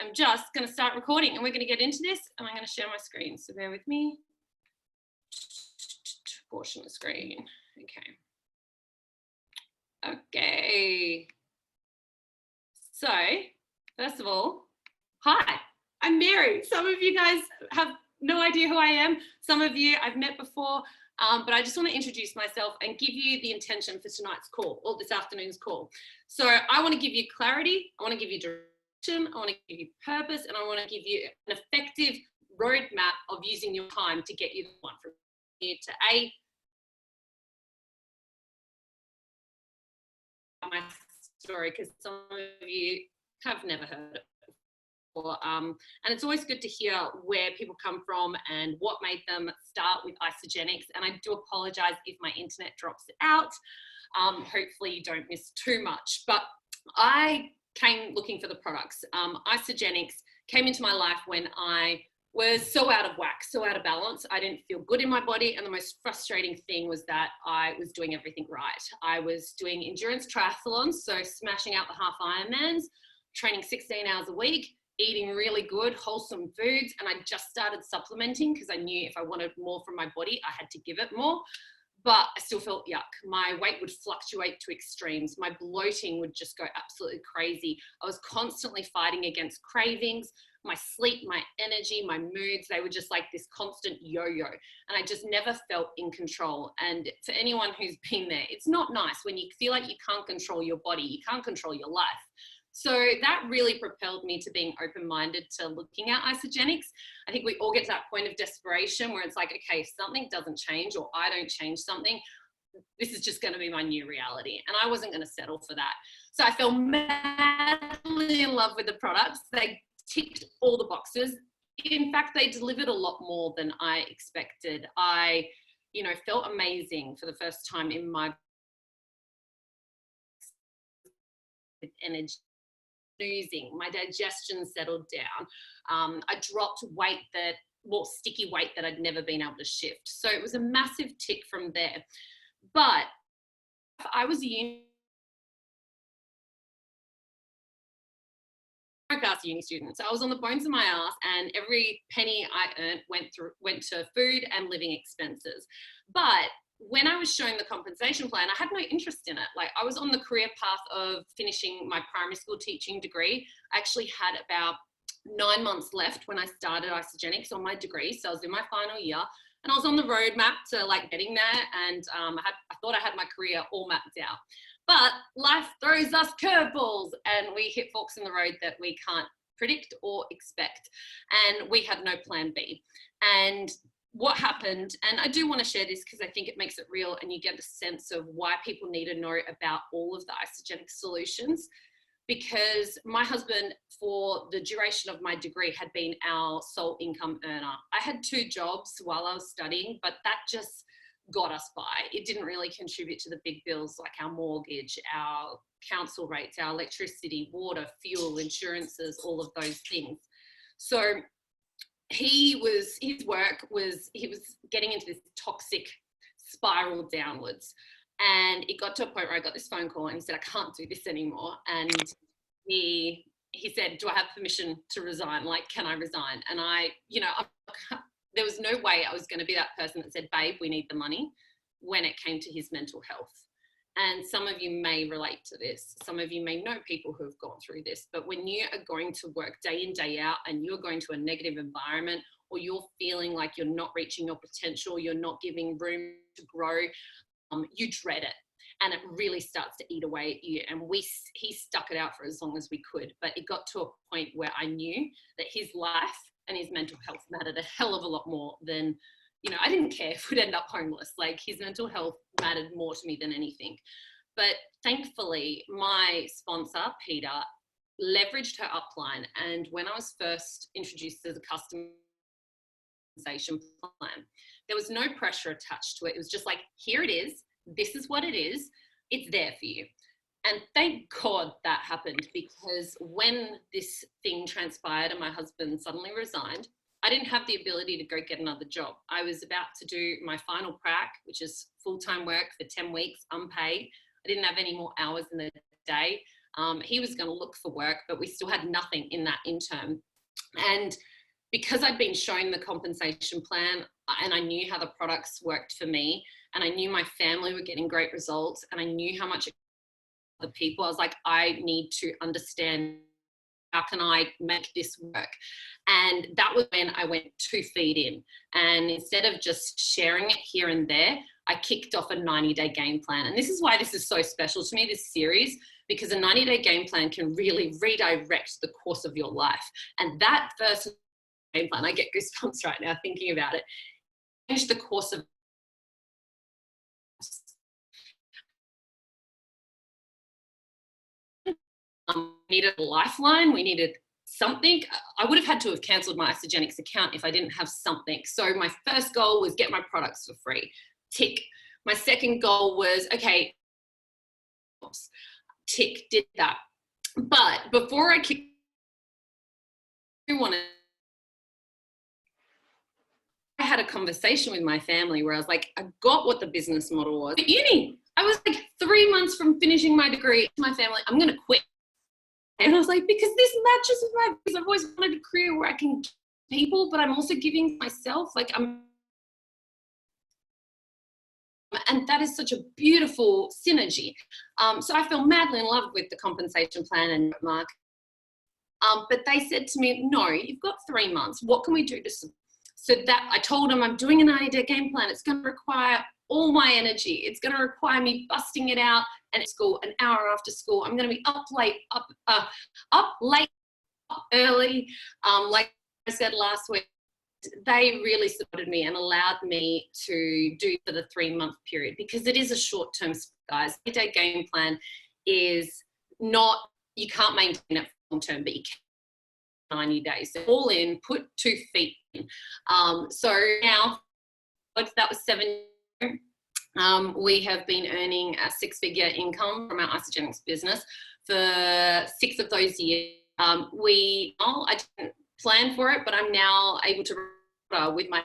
I'm just going to start recording and we're going to get into this, and I'm going to share my screen. So bear with me. Portion the screen. Okay. So first of all, hi, I'm Mary. Some of you guys have no idea who I am. Some of you I've met before, but I just want to introduce myself and give you the intention for tonight's call, or this afternoon's call. So I want to give you clarity. I want to give you direction. I want to give you purpose, and I want to give you an effective roadmap of using your time to get you the one from here to A. My story, because some of you have never heard it before, and it's always good to hear where people come from and what made them start with Isagenix. And I do apologize if my internet drops out. Hopefully you don't miss too much, but I came looking for the products. Isagenix came into my life when I was so out of whack, so out of balance. I didn't feel good in my body. And the most frustrating thing was that I was doing everything right. I was doing endurance triathlons, so smashing out the half Ironmans, training 16 hours a week, eating really good, wholesome foods. And I just started supplementing because I knew if I wanted more from my body, I had to give it more. But I still felt yuck. My weight would fluctuate to extremes. My bloating would just go absolutely crazy. I was constantly fighting against cravings. My sleep, my energy, my moods, they were just like this constant yo-yo. And I just never felt in control. And for anyone who's been there, it's not nice when you feel like you can't control your body, you can't control your life. So that really propelled me to being open-minded to looking at Isagenix. I think we all get to that point of desperation where it's like, okay, if something doesn't change or I don't change something, this is just going to be my new reality. And I wasn't going to settle for that. So I fell madly in love with the products. They ticked all the boxes. In fact, they delivered a lot more than I expected. I, felt amazing for the first time in my energy. Losing, my digestion settled down. I dropped sticky weight that I'd never been able to shift. So it was a massive tick from there. But I was a uni student, so I was on the bones of my ass, and every penny I earned went to food and living expenses. But when I was showing the compensation plan, I had no interest in it. Like, I was on the career path of finishing my primary school teaching degree. I actually had about 9 months left when I started Isagenix on my degree. So I was in my final year and I was on the roadmap to getting there. And I thought I had my career all mapped out. But life throws us curveballs and we hit forks in the road that we can't predict or expect. And we had no plan B. And what happened, and I do want to share this because I think it makes it real and you get a sense of why people need to know about all of the Isagenix solutions, because my husband, for the duration of my degree, had been our sole income earner. I had 2 jobs while I was studying, but that just got us by. It didn't really contribute to the big bills like our mortgage, our council rates, our electricity, water, fuel, insurances, all of those things. So he was getting into this toxic spiral downwards. And it got to a point where I got this phone call and he said, I can't do this anymore. And he said, do I have permission to resign? Like, can I resign? And there was no way I was going to be that person that said, babe, we need the money, when it came to his mental health. And some of you may relate to this. Some of you may know people who have gone through this. But when you are going to work day in, day out, and you're going to a negative environment, or you're feeling like you're not reaching your potential, you're not giving room to grow, you dread it. And it really starts to eat away at you. And he stuck it out for as long as we could. But it got to a point where I knew that his life and his mental health mattered a hell of a lot more than, I didn't care if we'd end up homeless. Like, his mental health mattered more to me than anything. But thankfully, my sponsor, Peter, leveraged her upline. And when I was first introduced as a customization plan, there was no pressure attached to it. It was just like, here it is. This is what it is. It's there for you. And thank God that happened, because when this thing transpired and my husband suddenly resigned, I didn't have the ability to go get another job. I was about to do my final prac, which is full-time work for 10 weeks, unpaid. I didn't have any more hours in the day. He was going to look for work, but we still had nothing in that interim. And because I'd been shown the compensation plan and I knew how the products worked for me, and I knew my family were getting great results, and I knew how much the people, I was like, I need to understand, how can I make this work? And that was when I went 2 feet in. And instead of just sharing it here and there, I kicked off a 90-day game plan. And this is why this is so special to me, this series, because a 90-day game plan can really redirect the course of your life. And that first game plan, I get goosebumps right now thinking about it, changed the course of needed a lifeline, we needed something. I would have had to have cancelled my Isagenix account if I didn't have something. So my first goal was get my products for free. Tick. My second goal was, okay, tick, did that. But before I kicked, I had a conversation with my family where I was like, I got what the business model was. At uni, I was like 3 months from finishing my degree. My family, I'm going to quit. And I was like, because this matches with my, because I've always wanted a career where I can give people, but I'm also giving myself, like and that is such a beautiful synergy. So I fell madly in love with the compensation plan and Mark. But they said to me, no, you've got 3 months. What can we do to, so that I told them I'm doing a 90-day game plan. It's going to require all my energy. It's going to require me busting it out and at school, an hour after school. I'm going to be up late, up early. Like I said last week, they really supported me and allowed me to do for the 3-month period, because it is a short-term, guys. 90-day game plan is not, you can't maintain it long-term, but you can 90 days. So all in, put 2 feet in. So now, that was 7 years. We have been earning a 6-figure income from our Isagenix business for 6 of those years. I didn't plan for it, but I'm now able to with my.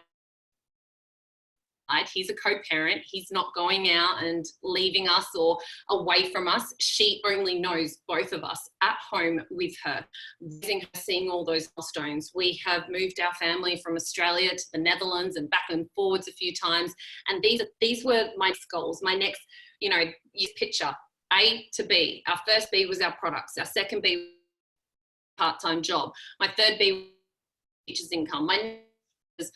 He's a co-parent. He's not going out and leaving us or away from us. She only knows both of us at home with her, raising her, seeing all those milestones. We have moved our family from Australia to the Netherlands and back and forwards a few times. And these were my goals. My next, you picture A to B. Our first B was our products. Our second B, part-time job. My third B, teacher's income. My was,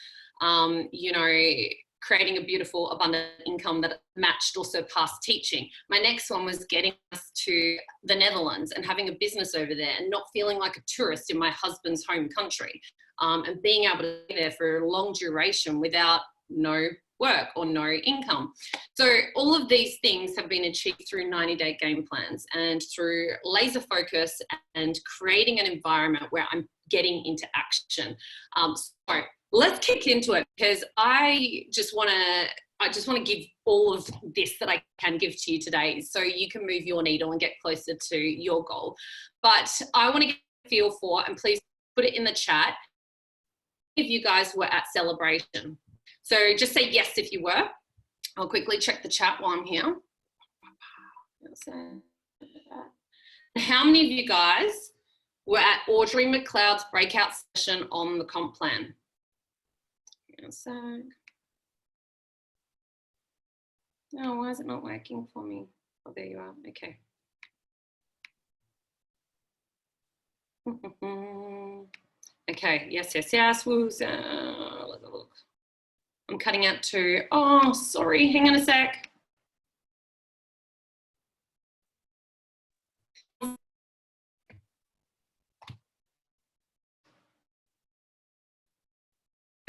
creating a beautiful, abundant income that matched or surpassed teaching. My next one was getting us to the Netherlands and having a business over there and not feeling like a tourist in my husband's home country, and being able to be there for a long duration without no work or no income. So all of these things have been achieved through 90-day game plans and through laser focus and creating an environment where I'm getting into action. So let's kick into it, because I just want to give all of this that I can give to you today so you can move your needle and get closer to your goal. But I want to get a feel for, and please put it in the chat, if you guys were at Celebration. So just say yes if you were. I'll quickly check the chat while I'm here. How many of you guys were at Audrey McLeod's breakout session on the comp plan? So, no, why is it not working for me? Oh, there you are. Okay. Okay. Yes. Let's have a look. I'm cutting out to. Oh, sorry. Hang on a sec.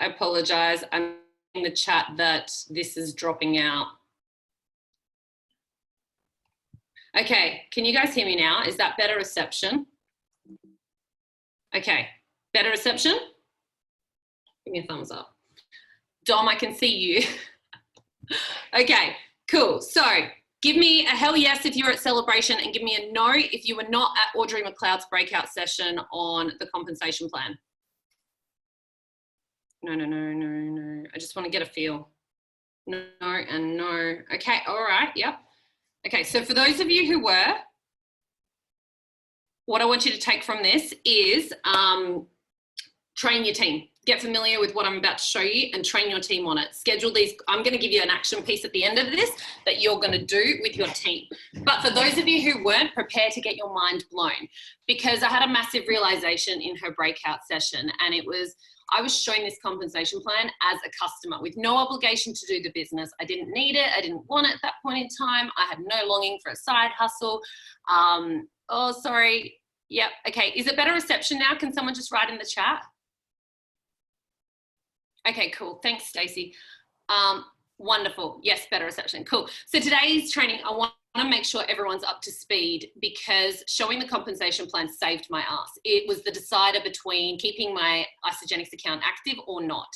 I apologize. I'm in the chat that this is dropping out. Okay, can you guys hear me now? Is that better reception? Okay, better reception? Give me a thumbs up. Dom, I can see you. Okay, cool. So give me a hell yes if you're at Celebration, and give me a no if you were not at Audrey McLeod's breakout session on the compensation plan. No. I just want to get a feel. No and no. Okay, all right, yep. Okay, so for those of you who were, what I want you to take from this is train your team. Get familiar with what I'm about to show you and train your team on it. Schedule these. I'm going to give you an action piece at the end of this that you're going to do with your team. But for those of you who weren't, prepare to get your mind blown, because I had a massive realization in her breakout session, and it was, I was showing this compensation plan as a customer with no obligation to do the business. I didn't need it. I didn't want it at that point in time. I had no longing for a side hustle. Oh, sorry. Yep. Okay. Is it better reception now? Can someone just write in the chat? Okay, cool. Thanks, Stacey. Wonderful. Yes, better reception. Cool. So today's training, I want to make sure everyone's up to speed, because showing the compensation plan saved my ass. It was the decider between keeping my Isagenix account active or not.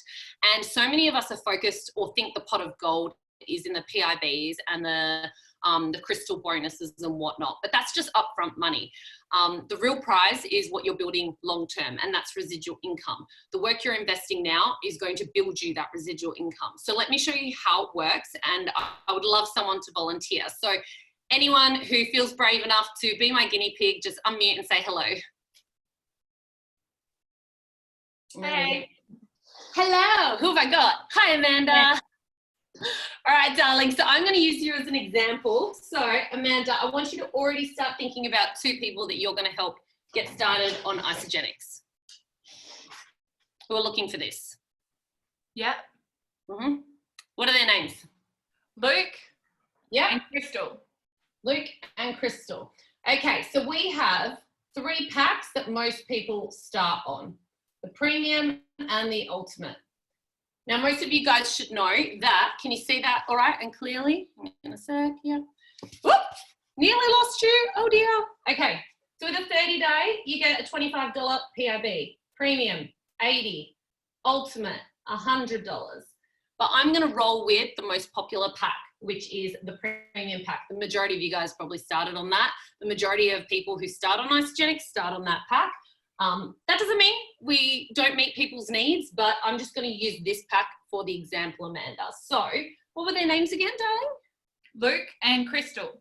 And so many of us are focused or think the pot of gold is in the PIBs and the crystal bonuses and whatnot, but that's just upfront money. The real prize is what you're building long-term, and that's residual income. The work you're investing now is going to build you that residual income. So let me show you how it works, and I would love someone to volunteer. So anyone who feels brave enough to be my guinea pig, just unmute and say hello. Hey. Hello, who have I got? Hi, Amanda. Yeah. All right, darling, so I'm going to use you as an example. So, Amanda, I want you to already start thinking about 2 people that you're going to help get started on Isagenix who are looking for this. Yep. What are their names? Luke. Yeah. And Crystal. Luke and Crystal. Okay, so we have 3 packs that most people start on: the premium and the ultimate. Now, most of you guys should know that. Can you see that all right and clearly? In a sec, yeah. Whoop, nearly lost you. Oh dear. Okay, so with a 30-day, you get a $25 PIB. Premium, $80. Ultimate, $100. But I'm going to roll with the most popular pack, which is the premium pack. The majority of you guys probably started on that. The majority of people who start on Isagenix start on that pack. That doesn't mean we don't meet people's needs, but I'm just going to use this pack for the example, Amanda. So what were their names again, darling? Luke and Crystal.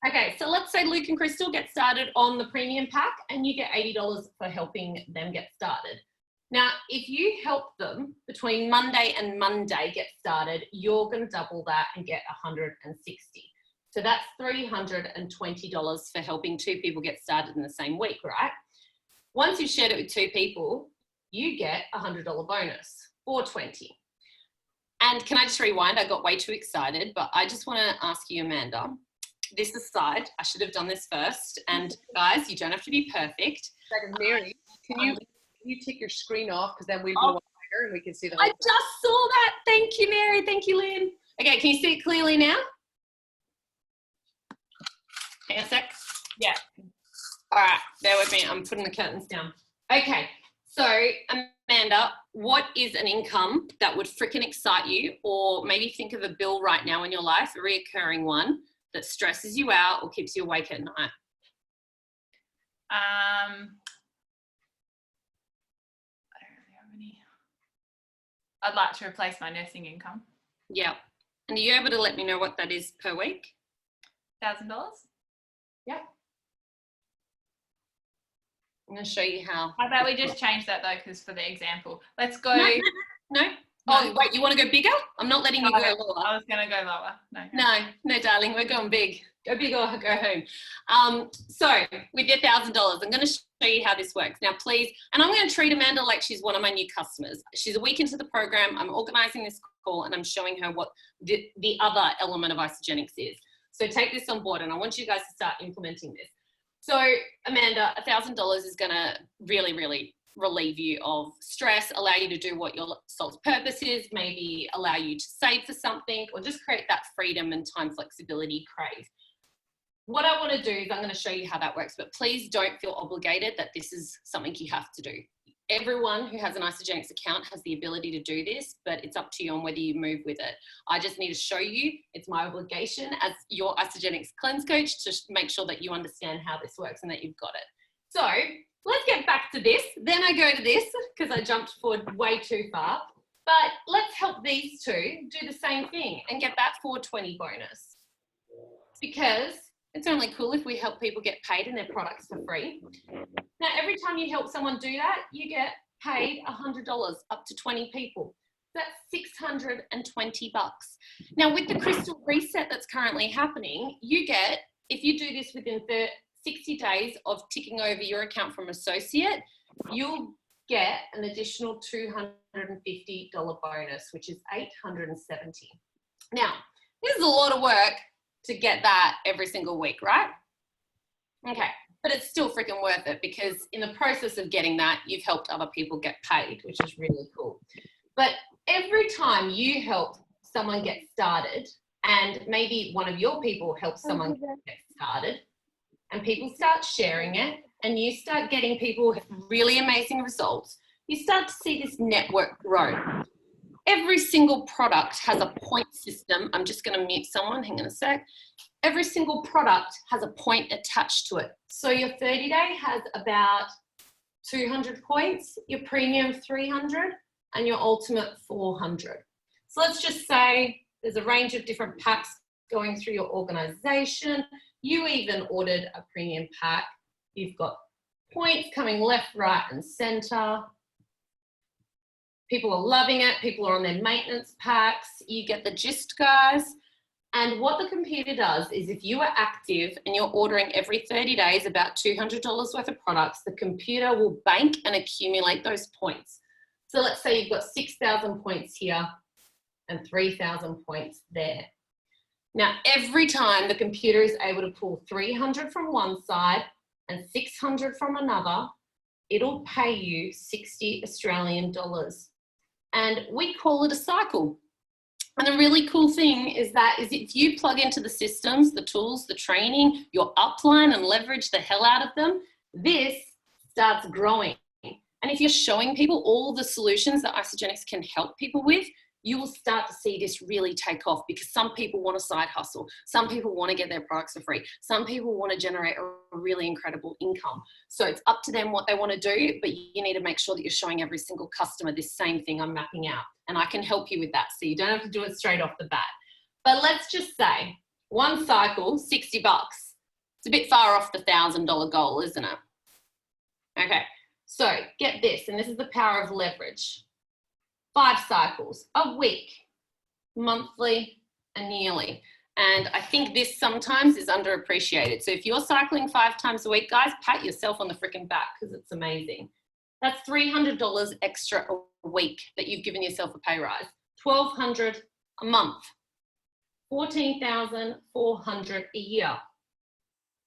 Okay, so let's say Luke and Crystal get started on the premium pack, and you get $80 for helping them get started. Now, if you help them between Monday and Monday get started, you're going to double that and get $160. So that's $320 for helping 2 people get started in the same week, right? Once you've shared it with 2 people, you get a $100 bonus, $420. And can I just rewind? I got way too excited, but I just want to ask you, Amanda, this aside, I should have done this first. And guys, you don't have to be perfect. Mary, can you take your screen off, because then we'll go wider and we can see the whole I just saw that. Thank you, Mary. Thank you, Lynn. Okay, can you see it clearly now? Hang on a sec. Yeah. All right, bear with me. I'm putting the curtains down. Okay, so Amanda, what is an income that would freaking excite you? Or maybe think of a bill right now in your life, a reoccurring one that stresses you out or keeps you awake at night. I don't really have any. I'd like to replace my nursing income. Yeah. And are you able to let me know what that is per week? $1,000? Yeah. I'm going to show you how. How about we just change that though, because for the example, let's go. No. Oh, wait, you want to go bigger? I'm not letting you go lower. I was going to go lower. No, darling, we're going big. Go big or go home. So with your $1,000, I'm going to show you how this works. Now, please, and I'm going to treat Amanda like she's one of my new customers. She's a week into the program. I'm organizing this call and I'm showing her what the other element of Isagenix is. So take this on board, and I want you guys to start implementing this. So Amanda, $1,000 is going to really, really relieve you of stress, allow you to do what your soul's purpose is, maybe allow you to save for something, or just create that freedom and time flexibility crave. What I want to do is I'm going to show you how that works, but please don't feel obligated that this is something you have to do. Everyone who has an Isagenix account has the ability to do this, but it's up to you on whether you move with it. I just need to show you, it's my obligation as your Isagenix cleanse coach to make sure that you understand how this works and that you've got it. So let's get back to this. Then I go to this because I jumped forward way too far. But let's help these 2 do the same thing and get that $420 bonus. Because It's only cool if we help people get paid in their products for free. Now, every time you help someone do that, you get paid $100 up to 20 people. That's $620. Now, with the crystal reset that's currently happening, you get, if you do this within 60 days of ticking over your account from associate, you'll get an additional $250 bonus, which is $870. Now, this is a lot of work to get that every single week, right? Okay, but it's still freaking worth it because in the process of getting that, you've helped other people get paid, which is really cool. But every time you help someone get started, and maybe one of your people helps someone get started, and people start sharing it, and you start getting people really amazing results, you start to see this network grow. Every single product has a point system. I'm just going to mute someone. Hang on a sec. Every single product has a point attached to it. So your 30-day has about 200 points, your premium 300, and your ultimate 400. So let's just say there's a range of different packs going through your organization. You even ordered a premium pack. You've got points coming left, right, and center. People are loving it. People are on their maintenance packs. You get the gist, guys. And what the computer does is if you are active and you're ordering every 30 days about $200 worth of products, the computer will bank and accumulate those points. So let's say you've got 6,000 points here and 3,000 points there. Now, every time the computer is able to pull 300 from one side and 600 from another, it'll pay you 60 Australian dollars. And we call it a cycle. And the really cool thing is if you plug into the systems, the tools, the training, your upline and leverage the hell out of them, this starts growing. And if you're showing people all the solutions that Isagenix can help people with, you will start to see this really take off because some people want a side hustle. Some people want to get their products for free. Some people want to generate a really incredible income. So it's up to them what they want to do, but you need to make sure that you're showing every single customer this same thing I'm mapping out. And I can help you with that. So you don't have to do it straight off the bat. But let's just say one cycle, $60. It's a bit far off the $1,000 goal, isn't it? Okay, so get this, and this is the power of leverage. 5 cycles, a week, monthly, and yearly. And I think this sometimes is underappreciated. So if you're cycling 5 times a week, guys, pat yourself on the freaking back because it's amazing. That's $300 extra a week that you've given yourself a pay rise. $1,200 a month. $14,400 a year.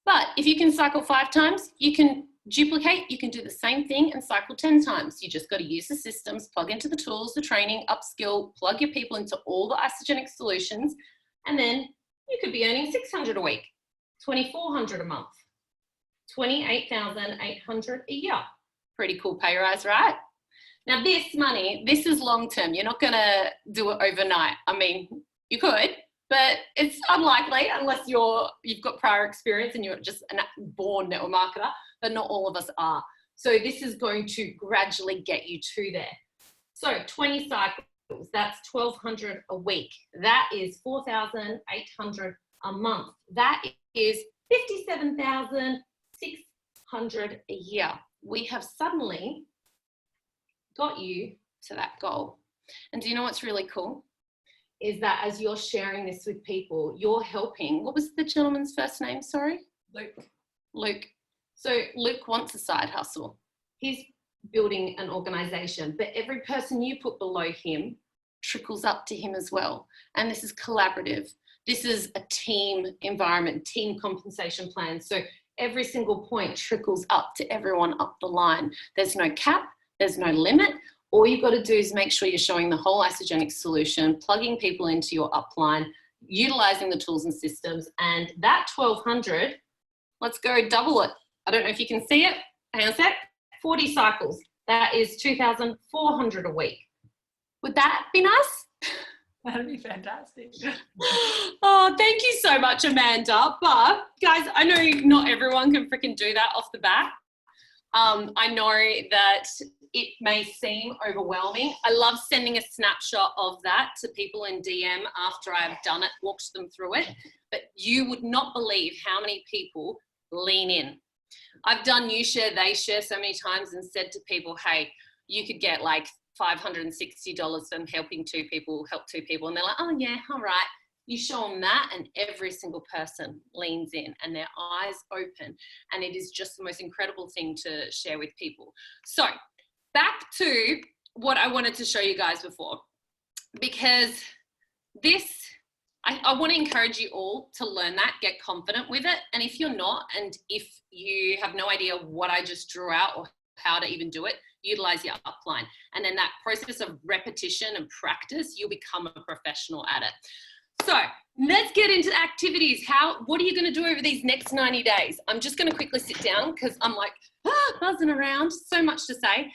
But if you can cycle 5 times, you can duplicate, you can do the same thing and cycle 10 times. You just got to use the systems, plug into the tools, the training, upskill, plug your people into all the Isagenix solutions, and then you could be earning $600 a week, $2,400 a month, $28,800 a year. Pretty cool pay rise, right? Now this money, this is long-term. You're not going to do it overnight. I mean, you could, but it's unlikely unless you've got prior experience and you're just a born network marketer, but not all of us are. So this is going to gradually get you to there. So 20 cycles, that's $1,200 a week. That is $4,800 a month. That is $57,600 a year. We have suddenly got you to that goal. And do you know what's really cool? Is that as you're sharing this with people, you're helping. What was the gentleman's first name? Sorry? Luke. So Luke wants a side hustle. He's building an organization, but every person you put below him trickles up to him as well. And this is collaborative. This is a team environment, team compensation plan. So every single point trickles up to everyone up the line. There's no cap, there's no limit. All you've got to do is make sure you're showing the whole Isagenix solution, plugging people into your upline, utilizing the tools and systems, and that 1,200, let's go double it. I don't know if you can see it. Hang on a sec. 40 cycles. That is 2,400 a week. Would that be nice? That'd be fantastic. Oh, thank you so much, Amanda. But guys, I know not everyone can freaking do that off the bat. I know that it may seem overwhelming. I love sending a snapshot of that to people in DM after I've done it, walked them through it, but you would not believe how many people lean in. I've done you share, they share so many times and said to people, hey, you could get like $560 from helping two people, help two people. And they're like, oh yeah, all right. You show them that and every single person leans in and their eyes open. And it is just the most incredible thing to share with people. So back to what I wanted to show you guys before, because this, I want to encourage you all to learn that, get confident with it. And if you're not, and if you have no idea what I just drew out or how to even do it, utilize your upline. And then that process of repetition and practice, you'll become a professional at it. So let's get into activities. What are you going to do over these next 90 days? I'm just going to quickly sit down because I'm like buzzing around, so much to say.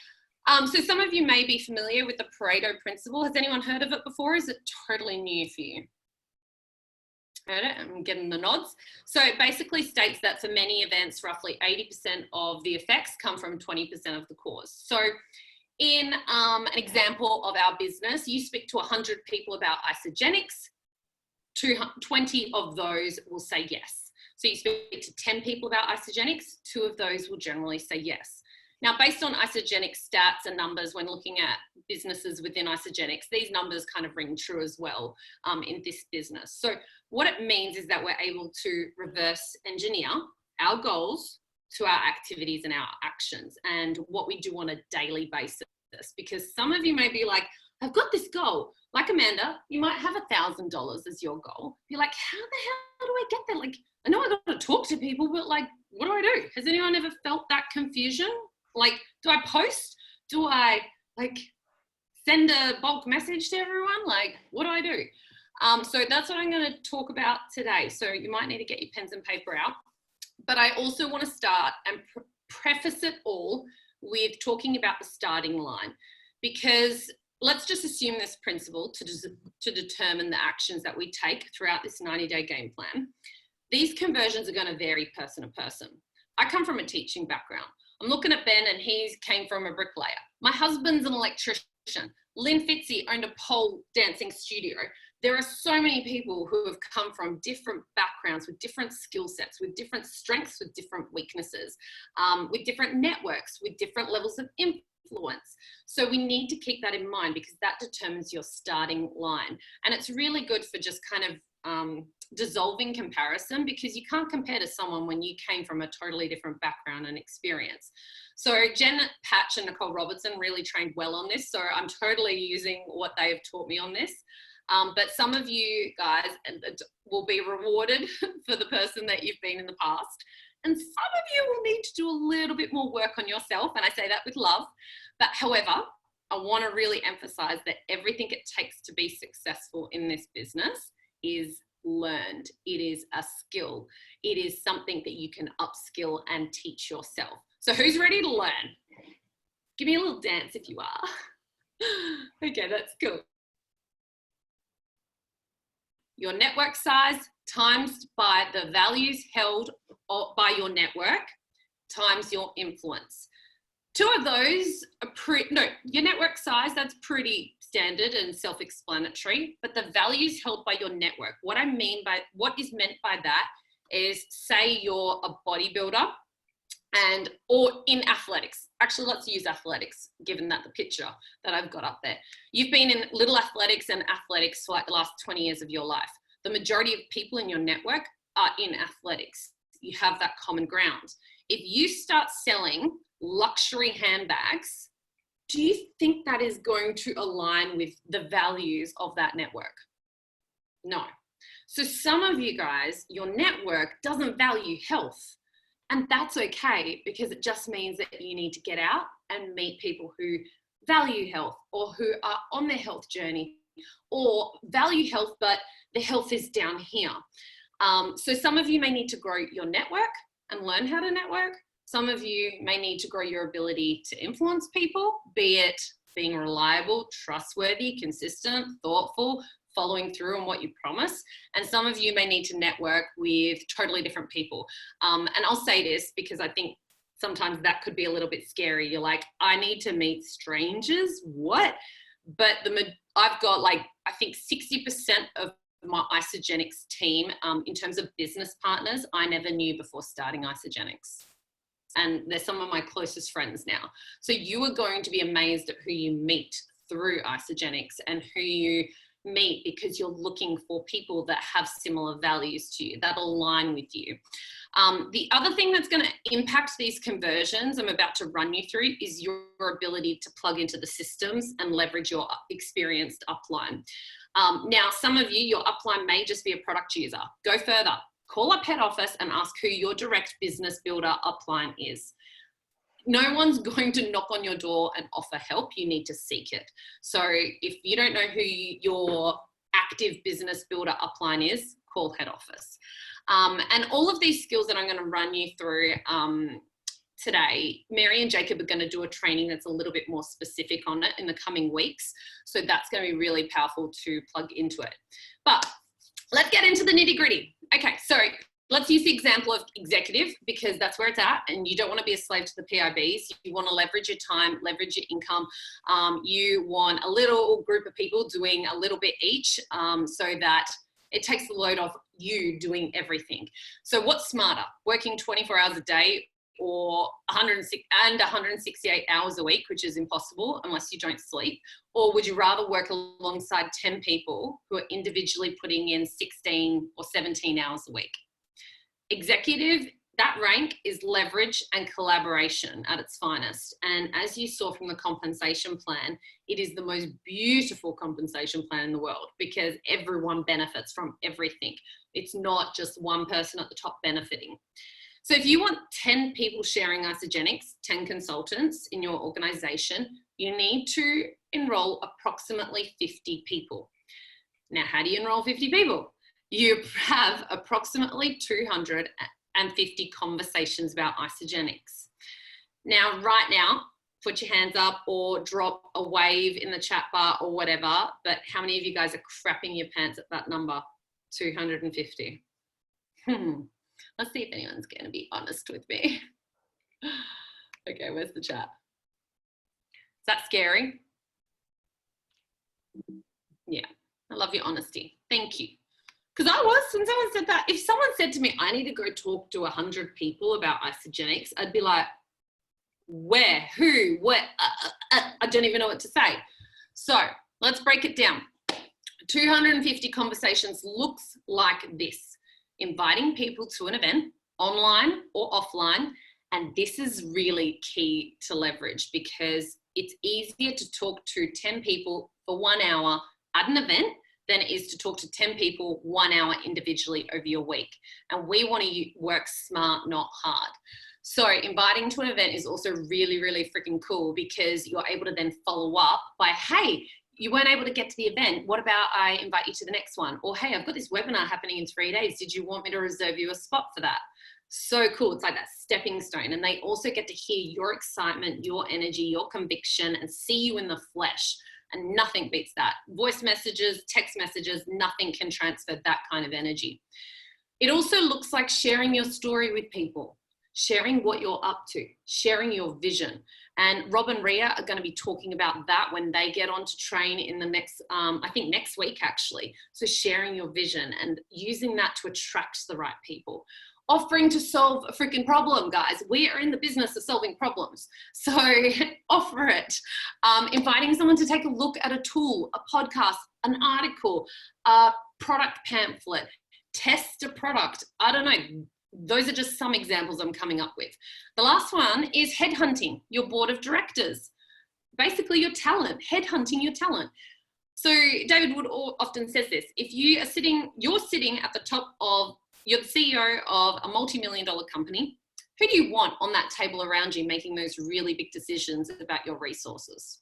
So some of you may be familiar with the Pareto principle. Has anyone heard of it before? Is it totally new for you? Heard it? I'm getting the nods. So it basically states that for many events, roughly 80% of the effects come from 20% of the cause. So in an example of our business, you speak to 100 people about Isagenix, 20 of those will say yes. So you speak to 10 people about Isagenix, 2 of those will generally say yes. Now, based on Isagenix stats and numbers, when looking at businesses within Isagenix, these numbers kind of ring true as well in this business. So what it means is that we're able to reverse engineer our goals to our activities and our actions and what we do on a daily basis. Because some of you may be like, I've got this goal. Like Amanda, you might have $1,000 as your goal. You're like, how the hell do I get there? Like, I know I got to talk to people, but like, what do I do? Has anyone ever felt that confusion? Like, do I post? Do I like send a bulk message to everyone? Like, what do I do? So that's what I'm going to talk about today. So you might need to get your pens and paper out. But I also want to start and preface it all with talking about the starting line, because let's just assume this principle to determine the actions that we take throughout this 90-day game plan. These conversions are going to vary person to person. I come from a teaching background. I'm looking at Ben and he came from a bricklayer. My husband's an electrician. Lynn Fitzy owned a pole dancing studio. There are so many people who have come from different backgrounds with different skill sets, with different strengths, with different weaknesses, with different networks, with different levels of influence. So we need to keep that in mind because that determines your starting line. And it's really good for just kind of dissolving comparison, because you can't compare to someone when you came from a totally different background and experience. So Jen Patch and Nicole Robertson really trained well on this. So I'm totally using what they have taught me on this. But some of you guys will be rewarded for the person that you've been in the past. And some of you will need to do a little bit more work on yourself. And I say that with love. But however, I want to really emphasize that everything it takes to be successful in this business is learned. It is a skill. It is something that you can upskill and teach yourself. So who's ready to learn? Give me a little dance if you are. Okay, that's cool. Your network size times by the values held by your network times your influence. 2 of those are your network size, that's pretty standard and self-explanatory, but the values held by your network, what is meant by that is, say you're a bodybuilder or in athletics. Actually, let's use athletics, given that the picture that I've got up there. You've been in little athletics and athletics for like the last 20 years of your life. The majority of people in your network are in athletics. You have that common ground. If you start selling luxury handbags, do you think that is going to align with the values of that network? No. So some of you guys, your network doesn't value health. And that's okay, because it just means that you need to get out and meet people who value health or who are on their health journey or value health, but the health is down here. So some of you may need to grow your network and learn how to network. Some of you may need to grow your ability to influence people, be it being reliable, trustworthy, consistent, thoughtful, following through on what you promise. And some of you may need to network with totally different people. And I'll say this because I think sometimes that could be a little bit scary. You're like, I need to meet strangers? What? But I've got like, I think 60% of my Isagenix team, in terms of business partners, I never knew before starting Isagenix. And they're some of my closest friends now. So you are going to be amazed at who you meet through Isagenix and who you meet because you're looking for people that have similar values to you, that align with you. The other thing that's going to impact these conversions I'm about to run you through is your ability to plug into the systems and leverage your experienced upline. Now, some of you, your upline may just be a product user. Go further. Call up head office and ask who your direct business builder upline is. No one's going to knock on your door and offer help. You need to seek it. So if you don't know who your active business builder upline is, call head office. And all of these skills that I'm going to run you through today, Mary and Jacob are going to do a training that's a little bit more specific on it in the coming weeks. So that's going to be really powerful to plug into it. But let's get into the nitty gritty. Okay, so let's use the example of executive because that's where it's at, and you don't want to be a slave to the PIBs. You want to leverage your time, leverage your income. You want a little group of people doing a little bit each so that it takes the load off you doing everything. So what's smarter, working 24 hours a day or 168 hours a week, which is impossible unless you don't sleep? Or would you rather work alongside 10 people who are individually putting in 16 or 17 hours a week? Executive, that rank is leverage and collaboration at its finest. And as you saw from the compensation plan, it is the most beautiful compensation plan in the world because everyone benefits from everything. It's not just one person at the top benefiting. So if you want 10 people sharing Isagenix, 10 consultants in your organization, you need to enroll approximately 50 people. Now, how do you enroll 50 people? You have approximately 250 conversations about Isagenix. Now, right now, put your hands up or drop a wave in the chat bar or whatever, but how many of you guys are crapping your pants at that number? 250. Let's see if anyone's going to be honest with me. Okay, where's the chat? Is that scary? Yeah, I love your honesty. Thank you. Because when someone said that, if someone said to me, I need to go talk to 100 people about Isagenix, I'd be like, where, who, what? I don't even know what to say. So let's break it down. 250 conversations looks like this. Inviting people to an event, online or offline, and this is really key to leverage because it's easier to talk to 10 people for 1 hour at an event than it is to talk to 10 people 1 hour individually over your week. And we want to work smart, not hard. So inviting to an event is also really, really freaking cool because you're able to then follow up by, hey, you weren't able to get to the event. What about I invite you to the next one? Or, hey, I've got this webinar happening in 3 days. Did you want me to reserve you a spot for that? So cool. It's like that stepping stone. And they also get to hear your excitement, your energy, your conviction, and see you in the flesh. And nothing beats that. Voice messages, text messages, nothing can transfer that kind of energy. It also looks like sharing your story with people, sharing what you're up to, sharing your vision. And Rob and Ria are going to be talking about that when they get on to train in the next, I think next week actually. So sharing your vision and using that to attract the right people. Offering to solve a freaking problem, guys. We are in the business of solving problems. So offer it. Inviting someone to take a look at a tool, a podcast, an article, a product pamphlet, test a product. I don't know. Those are just some examples I'm coming up with. The last one is headhunting your board of directors. Basically your talent, headhunting your talent. So David Wood often says this, if you are you're sitting at the top of, you're the CEO of a multi-million-dollar company, who do you want on that table around you making those really big decisions about your resources?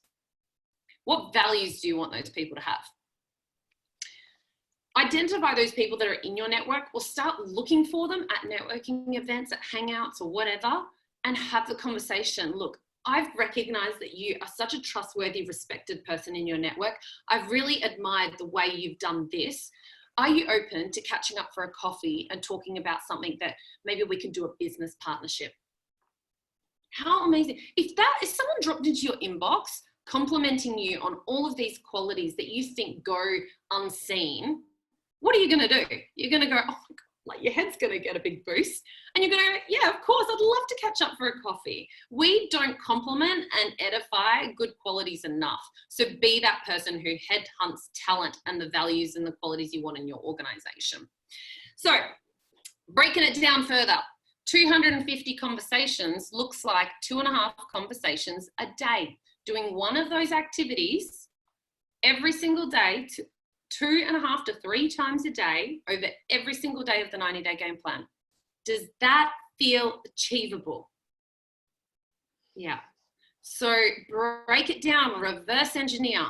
What values do you want those people to have? Identify those people that are in your network or start looking for them at networking events, at hangouts or whatever, and have the conversation. Look, I've recognized that you are such a trustworthy, respected person in your network. I've really admired the way you've done this. Are you open to catching up for a coffee and talking about something that maybe we can do a business partnership? How amazing. If someone dropped into your inbox complimenting you on all of these qualities that you think go unseen, what are you going to do? You're going to go, oh my God, like your head's going to get a big boost. And you're going to go, yeah, of course, I'd love to catch up for a coffee. We don't compliment and edify good qualities enough. So be that person who headhunts talent and the values and the qualities you want in your organization. So breaking it down further, 250 conversations looks like 2.5 conversations a day. Doing one of those activities every single day, 2.5 to 3 times a day over every single day of the 90-day game plan. Does that feel achievable? Yeah. So break it down, reverse engineer.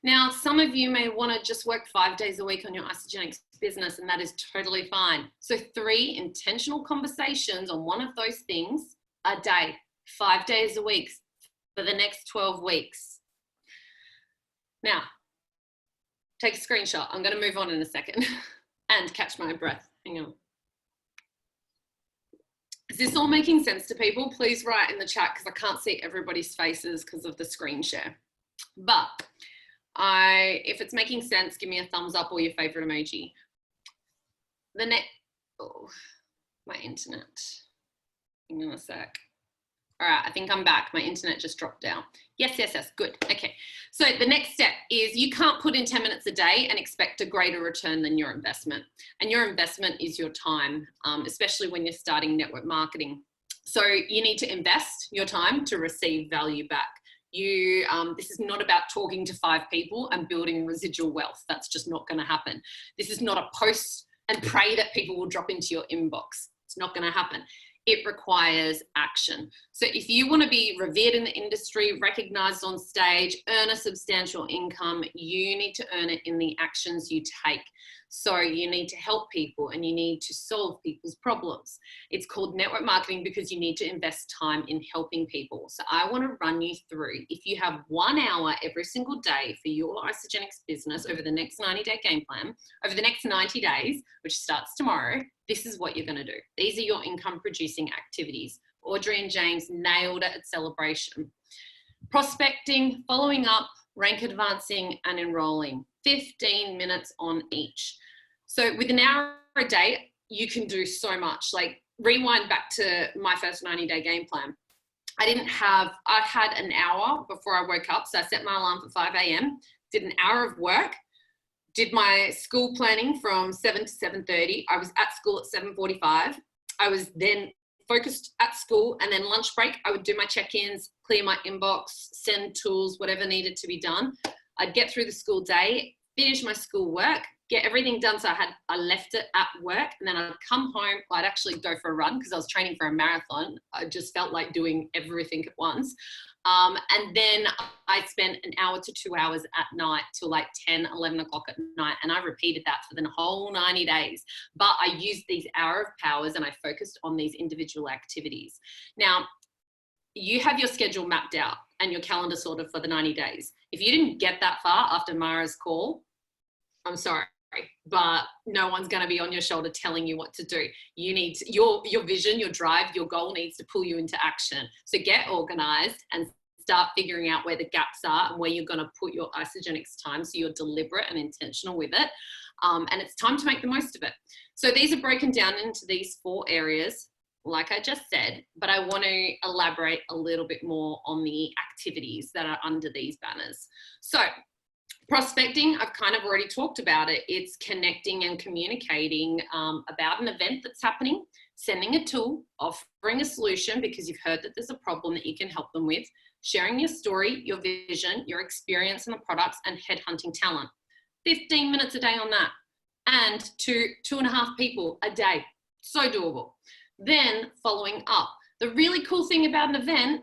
Now, some of you may want to just work 5 days a week on your Isagenix business, and that is totally fine. So 3 intentional conversations on one of those things a day, 5 days a week for the next 12 weeks. Now, take a screenshot. I'm going to move on in a second and catch my breath. Hang on. Is this all making sense to people? Please write in the chat because I can't see everybody's faces because of the screen share. But if it's making sense, give me a thumbs up or your favorite emoji. My internet. Hang on a sec. All right, I think I'm back. My internet just dropped down. Yes, good. Okay, so the next step is you can't put in 10 minutes a day and expect a greater return than your investment. And your investment is your time, especially when you're starting network marketing. So you need to invest your time to receive value back. This is not about talking to 5 people and building residual wealth. That's just not going to happen. This is not a post and pray that people will drop into your inbox. It's not going to happen. It requires action. So if you want to be revered in the industry, recognized on stage, earn a substantial income, you need to earn it in the actions you take. So you need to help people and you need to solve people's problems. It's called network marketing because you need to invest time in helping people. So I want to run you through, if you have 1 hour every single day for your Isagenix business over the next 90-day game plan, over the next 90 days, which starts tomorrow, this is what you're going to do. These are your income producing activities. Audrey and James nailed it at Celebration. Prospecting, following up, rank advancing, and enrolling. 15 minutes on each. So with an hour a day, you can do so much. Like rewind back to my first 90-day game plan. I had an hour before I woke up. So I set my alarm for 5 a.m., did an hour of work, did my school planning from 7 to 7:30. I was at school at 7:45. I was then focused at school, and then lunch break, I would do my check-ins, clear my inbox, send tools, whatever needed to be done. I'd get through the school day, finish my school work, get everything done. So I left it at work, and then I'd come home. I'd actually go for a run because I was training for a marathon. I just felt like doing everything at once. And then I spent an hour to 2 hours at night till like 10, 11 o'clock at night. And I repeated that for the whole 90 days. But I used these hour of powers and I focused on these individual activities. Now, you have your schedule mapped out and your calendar sorted for the 90 days. If you didn't get that far after Mara's call, I'm sorry, but no one's going to be on your shoulder telling you what to do. You need to, your vision, your drive, your goal needs to pull you into action. So get organized and start figuring out where the gaps are and where you're going to put your Isagenix time so you're deliberate and intentional with it. And it's time to make the most of it. So these are broken down into these 4 areas, like I just said, but I want to elaborate a little bit more on the activities that are under these banners. So prospecting, I've kind of already talked about it. It's connecting and communicating about an event that's happening, sending a tool, offering a solution because you've heard that there's a problem that you can help them with, sharing your story, your vision, your experience in the products, and headhunting talent. 15 minutes a day on that, and 2.5 people a day. So doable. Then following up. The really cool thing about an event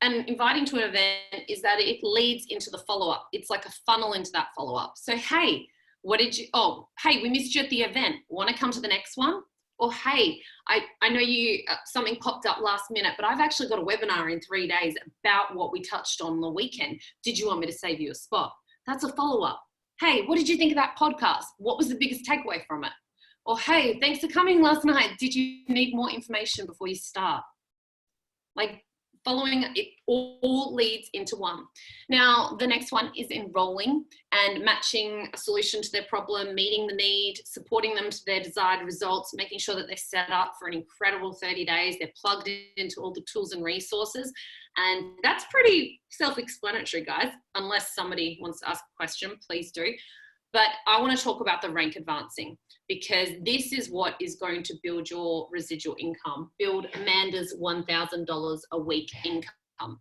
and inviting to an event is that it leads into the follow-up. It's like a funnel into that follow-up. So, hey, hey, we missed you at the event. Want to come to the next one? Or, hey, I know you, something popped up last minute, but I've actually got a webinar in 3 days about what we touched on the weekend. Did you want me to save you a spot? That's a follow-up. Hey, what did you think of that podcast? What was the biggest takeaway from it? Or, hey, thanks for coming last night. Did you need more information before you start? Like, following it all leads into one. Now, the next one is enrolling and matching a solution to their problem, meeting the need, supporting them to their desired results, making sure that they're set up for an incredible 30 days. They're plugged into all the tools and resources. And that's pretty self-explanatory, guys. Unless somebody wants to ask a question, please do. But I want to talk about the rank advancing, because this is what is going to build your residual income, build Amanda's $1,000 a week income.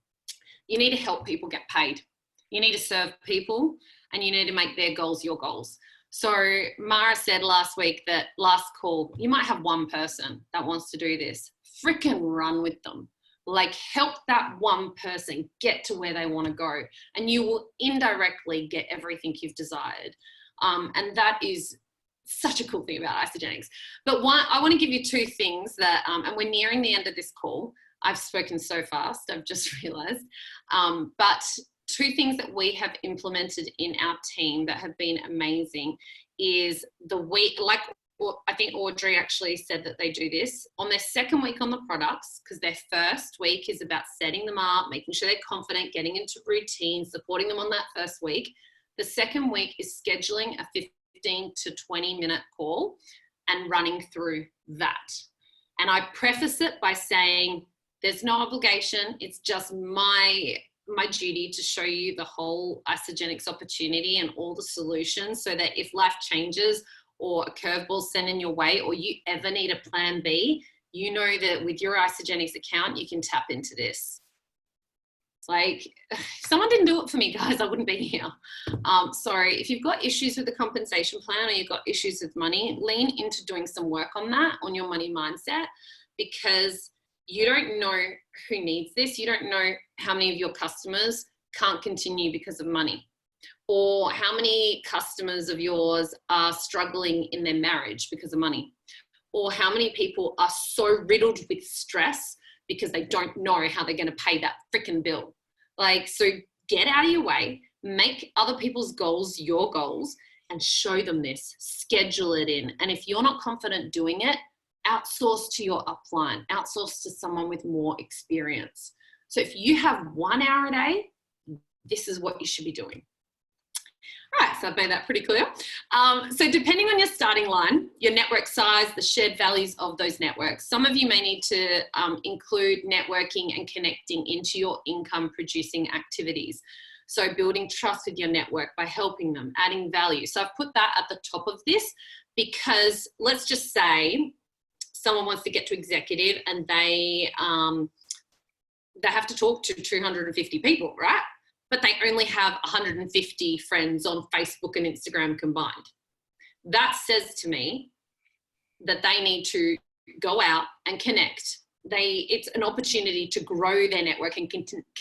You need to help people get paid. You need to serve people, and you need to make their goals your goals. So Mara said last week that last call, you might have one person that wants to do this. Frickin' run with them. Like, help that one person get to where they want to go, and you will indirectly get everything you've desired. And that is such a cool thing about Isagenix. But one, I want to give you two things that, and we're nearing the end of this call. I've spoken so fast, I've just realized. But two things that we have implemented in our team that have been amazing is the week, like I think Audrey actually said that they do this on their second week on the products, because their first week is about setting them up, making sure they're confident, getting into routine, supporting them on that first week. The second week is scheduling a 15 to 20 minute call and running through that. And I preface it by saying there's no obligation. It's just my duty to show you the whole Isagenix opportunity and all the solutions, so that if life changes or a curveball sent in your way, or you ever need a plan B, you know that with your Isagenix account, you can tap into this. Like, if someone didn't do it for me, guys, I wouldn't be here. So if you've got issues with the compensation plan, or you've got issues with money, lean into doing some work on that, on your money mindset, because you don't know who needs this. You don't know how many of your customers can't continue because of money, or how many customers of yours are struggling in their marriage because of money, or how many people are so riddled with stress because they don't know how they're going to pay that freaking bill. Like, so get out of your way, make other people's goals your goals, and show them this, schedule it in. And if you're not confident doing it, outsource to your upline, outsource to someone with more experience. So if you have 1 hour a day, this is what you should be doing. All right, so I've made that pretty clear. So depending on your starting line, your network size, the shared values of those networks, some of you may need to include networking and connecting into your income producing activities. So building trust with your network by helping them, adding value. So I've put that at the top of this, because let's just say someone wants to get to executive and they have to talk to 250 people, right? But they only have 150 friends on Facebook and Instagram combined. That says to me that they need to go out and connect. It's an opportunity to grow their network and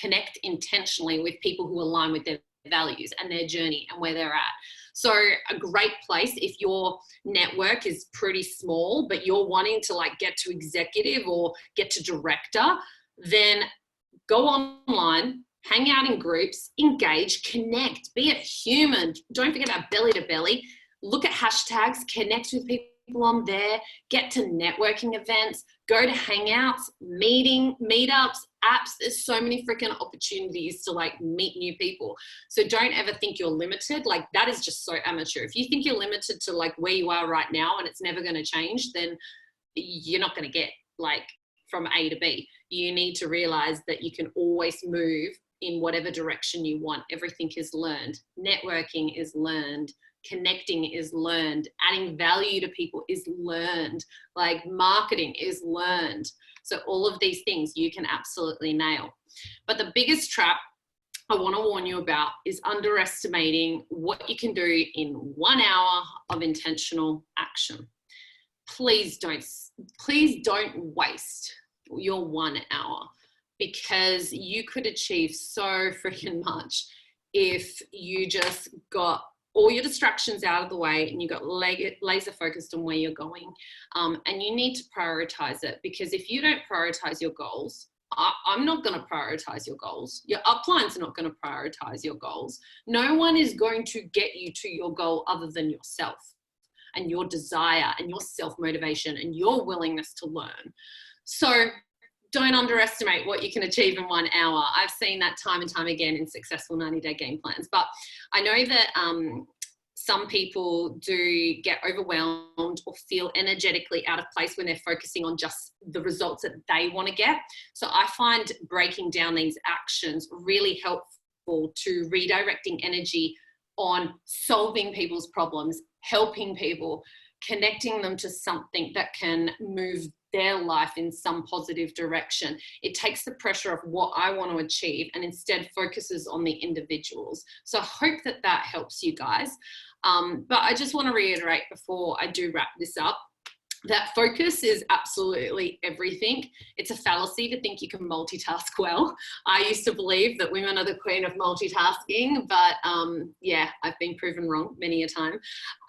connect intentionally with people who align with their values and their journey and where they're at. So a great place, if your network is pretty small, but you're wanting to like get to executive or get to director, then go online, hang out in groups, engage, connect, be a human. Don't forget about belly to belly. Look at hashtags, connect with people on there, get to networking events, go to hangouts, meetups, apps. There's so many freaking opportunities to like meet new people. So don't ever think you're limited. Like, that is just so amateur. If you think you're limited to like where you are right now and it's never going to change, then you're not going to get like from A to B. You need to realize that you can always move in whatever direction you want. Everything is learned. Networking is learned. Connecting is learned. Adding value to people is learned. Like, marketing is learned. So all of these things you can absolutely nail. But the biggest trap I want to warn you about is underestimating what you can do in 1 hour of intentional action. Please don't waste your 1 hour, because you could achieve so freaking much if you just got all your distractions out of the way and you got laser focused on where you're going. And you need to prioritize it, because if you don't prioritize your goals, I'm not going to prioritize your goals. Your upline's not going to prioritize your goals. No one is going to get you to your goal other than yourself and your desire and your self-motivation and your willingness to learn. So don't underestimate what you can achieve in 1 hour. I've seen that time and time again in successful 90-day game plans. But I know that some people do get overwhelmed or feel energetically out of place when they're focusing on just the results that they want to get. So I find breaking down these actions really helpful to redirecting energy on solving people's problems, helping people, connecting them to something that can move their life in some positive direction. It takes the pressure off what I want to achieve and instead focuses on the individuals. So I hope that that helps you guys. But I just want to reiterate before I do wrap this up, that focus is absolutely everything. It's a fallacy to think you can multitask well. I used to believe that women are the queen of multitasking, but yeah, I've been proven wrong many a time.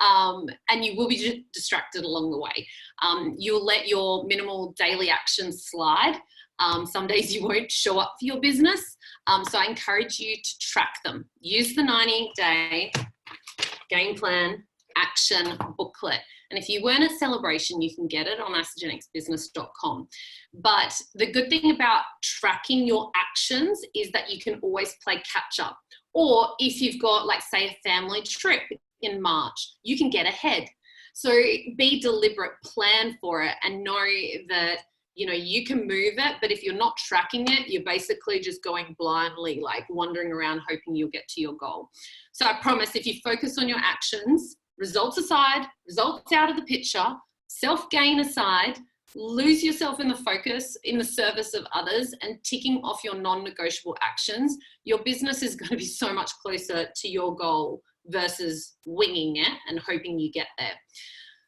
And you will be distracted along the way. You'll let your minimal daily actions slide. Some days you won't show up for your business. So I encourage you to track them. Use the 90-day game plan action booklet. And if you weren't at Celebration, you can get it on isagenixbusiness.com. But the good thing about tracking your actions is that you can always play catch up. Or if you've got, like, say, a family trip in March, you can get ahead. So be deliberate, plan for it, and know that, you know, you can move it, but if you're not tracking it, you're basically just going blindly, like wandering around hoping you'll get to your goal. So I promise, if you focus on your actions, results aside, results out of the picture, self-gain aside, lose yourself in the focus, in the service of others, and ticking off your non-negotiable actions, your business is going to be so much closer to your goal versus winging it and hoping you get there.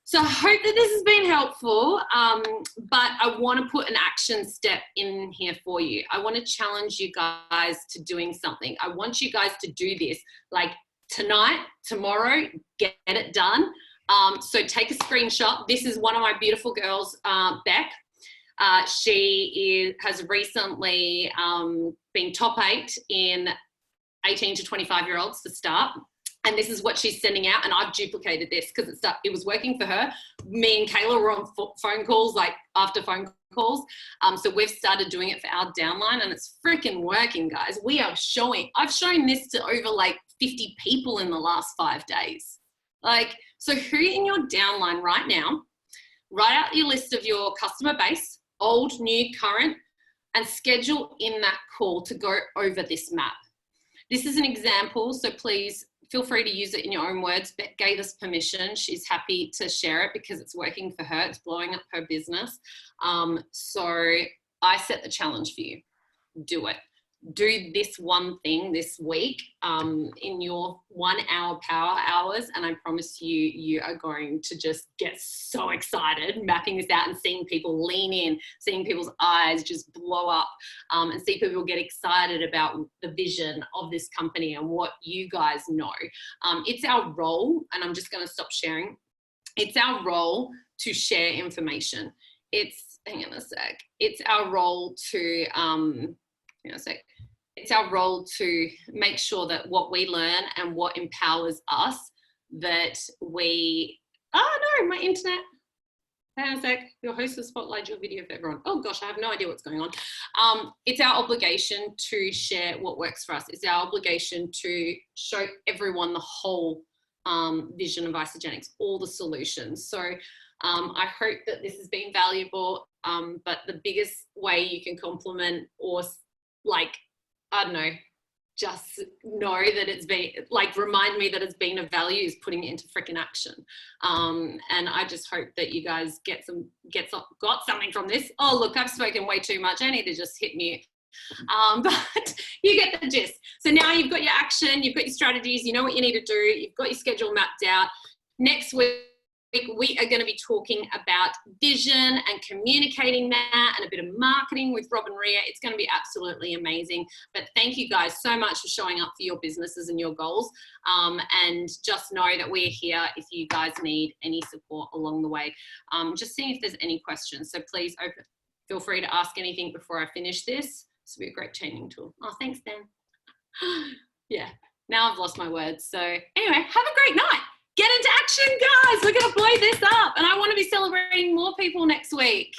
So I hope that this has been helpful, but I want to put an action step in here for you. I want to challenge you guys to doing something. I want you guys to do this, like tonight, tomorrow, get it done. So take a screenshot. This is one of my beautiful girls, Beck. She has recently been top 8 in 18 to 25-year-olds to start. And this is what she's sending out. And I've duplicated this because it was working for her. Me and Kayla were on phone calls, like after phone calls. So we've started doing it for our downline and it's freaking working, guys. I've shown this to over like 50 people in the last 5 days. Like, so who in your downline right now, write out your list of your customer base, old, new, current, and schedule in that call to go over this map. This is an example, so please feel free to use it in your own words. Beck gave us permission. She's happy to share it because it's working for her. It's blowing up her business. So I set the challenge for you. Do it. Do this one thing this week in your 1 hour power hours, and I promise you, you are going to just get so excited mapping this out and seeing people lean in, seeing people's eyes just blow up, and see people get excited about the vision of this company and what you guys know. It's our role, and I'm just going to stop sharing. It's our role to share information. Hang on a sec. It's our role to, it's our role to make sure that what we learn and what empowers us, that we, oh no, my internet. Hang on a sec. Your host will spotlight your video for everyone. Oh gosh, I have no idea what's going on. It's our obligation to share what works for us. It's our obligation to show everyone the whole vision of Isagenix, all the solutions. So I hope that this has been valuable, but the biggest way you can compliment or I don't know, just know that it's been, remind me that it's been of value is putting it into freaking action. And I just hope that you guys got something from this. Oh, look, I've spoken way too much. I need to just hit mute. But you get the gist. So now you've got your action, you've got your strategies, you know what you need to do, you've got your schedule mapped out. Next week, we are going to be talking about vision and communicating that and a bit of marketing with Rob and Ria. It's going to be absolutely amazing. But thank you guys so much for showing up for your businesses and your goals. And just know that we're here if you guys need any support along the way. Just seeing if there's any questions. So please feel free to ask anything before I finish this. This will be a great training tool. Oh, thanks, Dan. Yeah, now I've lost my words. So anyway, have a great night. Get into action, guys. We're going to blow this up. And I want to be celebrating more people next week.